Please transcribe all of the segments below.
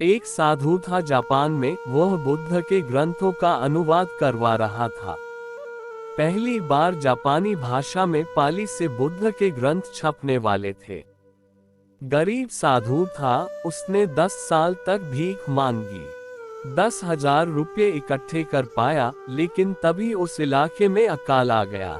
एक साधु था जापान में, वह बुद्ध के ग्रंथों का अनुवाद करवा रहा था। पहली बार जापानी भाषा में पाली से बुद्ध के ग्रंथ छपने वाले थे। गरीब साधु था, उसने 10 साल तक भीख मांगी। 10,000 रुपये इकट्ठे कर पाया, लेकिन तभी उस इलाके में अकाल आ गया।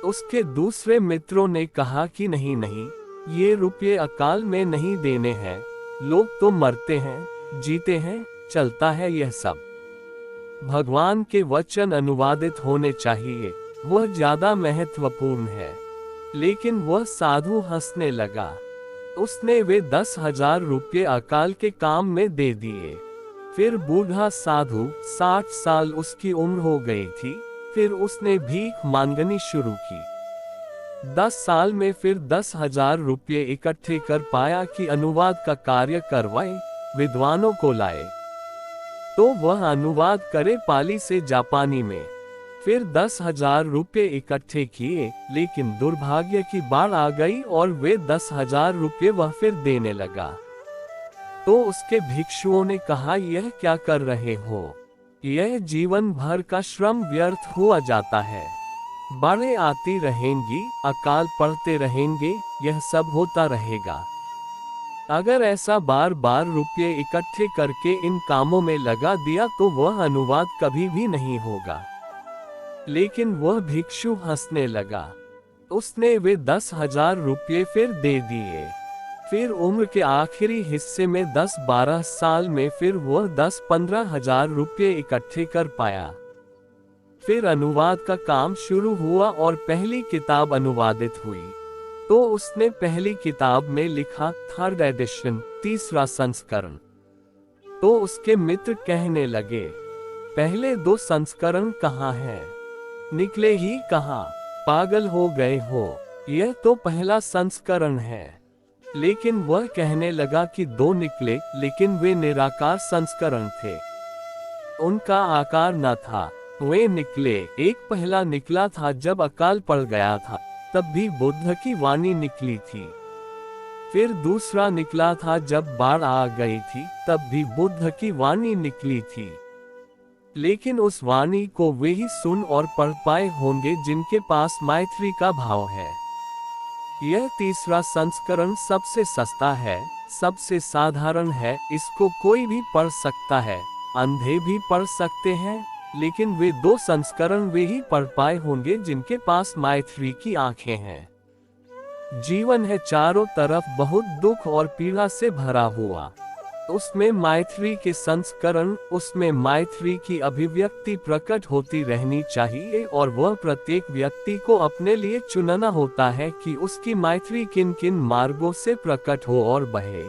उसके दूसरे मित्रों ने कहा कि नहीं नहीं, ये रुपये अकाल में नहीं देने हैं, लोग तो मरते हैं, जीते हैं, चलता है यह सब। भगवान के वचन अनुवादित होने चाहिए, वह ज्यादा महत्वपूर्ण है। लेकिन वह साधु हंसने लगा। उसने वे 10,000 रुपये अकाल के काम में दे दिए। फिर बूढ़ा साधु, 60 साल उसकी उम्र हो गई थी, फिर उसने भीख मांगनी शुरू की। 10 साल में फिर 10,000 रुपये इकट्ठे कर पाया कि अनुवाद का कार्य करवाए, विद्वानों को लाए तो वह अनुवाद करे पाली से जापानी में। फिर 10,000 रुपये इकट्ठे किए, लेकिन दुर्भाग्य की बाढ़ आ गई और वे 10,000 रुपये वह फिर देने लगा। तो उसके भिक्षुओं ने कहा, यह क्या कर रहे हो? यह जीवन भर का श्रम व्यर्थ हुआ जाता है। बाढ़ें आती रहेंगी, अकाल पड़ते रहेंगे, यह सब होता रहेगा। अगर ऐसा बार बार रुपये इकट्ठे करके इन कामों में लगा दिया तो वह अनुवाद कभी भी नहीं होगा। लेकिन वह भिक्षु हंसने लगा। उसने वे 10,000 रुपये फिर दे दिए। फिर उम्र के आखिरी हिस्से में 10-12 साल में फिर वह 10-15 हजार रुपये इकट्ठे कर पाया। फिर अनुवाद का काम शुरू हुआ और पहली किताब अनुवादित हुई। तो उसने पहली किताब में लिखा, 3rd एडिशन, 3रा संस्करण। तो उसके मित्र कहने लगे, पहले 2 संस्करण कहाँ हैं? निकले ही कहाँ? पागल हो गए हो, यह तो पहला संस्करण है। लेकिन वह कहने लगा कि 2 निकले, लेकिन वे निराकार संस्करण थे, उनका आकार न था। वे निकले, एक पहला निकला था जब अकाल पड़ गया था, तब भी बुद्ध की वाणी निकली थी। फिर दूसरा निकला था जब बाढ़ आ गई थी, तब भी बुद्ध की वाणी निकली थी। लेकिन उस वाणी को वे ही सुन और पढ़ पाए होंगे जिनके पास मैत्री का भाव है। यह 3रा संस्करण सबसे सस्ता है, सबसे साधारण है, इसको कोई भी पढ़ सकता है, अंधे भी पढ़ सकते हैं। लेकिन वे 2 संस्करण वे ही पढ़ पाए होंगे जिनके पास मैत्री की आंखें हैं। जीवन है चारों तरफ बहुत दुख और पीड़ा से भरा हुआ, उसमें मैत्री के संस्करण, उसमें मैत्री की अभिव्यक्ति प्रकट होती रहनी चाहिए और वह प्रत्येक व्यक्ति को अपने लिए चुनना होता है कि उसकी मैत्री किन किन मार्गों से प्रकट हो और बहे।